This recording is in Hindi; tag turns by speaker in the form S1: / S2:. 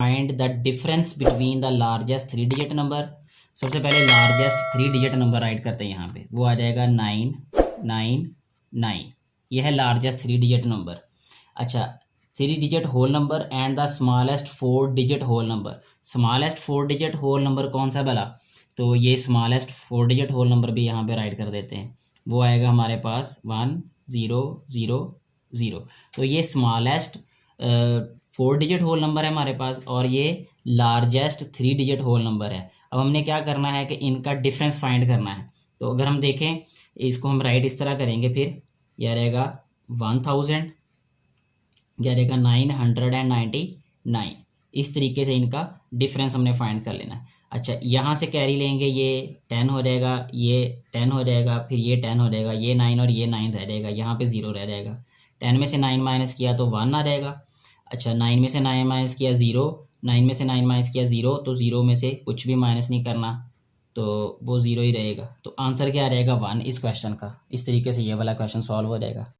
S1: Find the difference between the largest 3 digit number. सबसे पहले लार्जेस्ट 3 डिजिट नंबर राइट करते हैं यहाँ पे, वो आ जाएगा 999। यह है लार्जेस्ट 3 डिजिट नंबर। अच्छा, 3 digit whole number and the smallest 4 digit whole number. Smallest 4 digit whole number कौन सा भला? तो ये स्मॉलेस्ट 4 डिजिट होल नंबर भी यहाँ पे राइट कर देते हैं, वो आएगा हमारे पास 1000। तो ये स्मॉलेस्ट 4 डिजिट होल नंबर है हमारे पास, और ये लार्जेस्ट 3 डिजिट होल नंबर है। अब हमने क्या करना है कि इनका डिफरेंस फाइंड करना है। तो अगर हम देखें, इसको हम राइट इस तरह करेंगे, फिर यह रहेगा 1000, यह रहेगा 999। इस तरीके से इनका डिफरेंस हमने फाइंड कर लेना है। अच्छा, यहाँ से कैरी लेंगे, ये 10 हो जाएगा, ये 10 हो जाएगा, फिर ये 10 हो जाएगा, ये 9 और ये 9 रह जाएगा, यहाँ पे 0 रह जाएगा। 10 में से 9 माइनस किया तो 1 आ जाएगा। अच्छा, 9 में से 9 माइनस किया 0, 9 में से 9 माइनस किया 0, तो 0 में से कुछ भी माइनस नहीं करना, तो वो 0 ही रहेगा। तो आंसर क्या रहेगा? 1 इस क्वेश्चन का। इस तरीके से ये वाला क्वेश्चन सॉल्व हो जाएगा।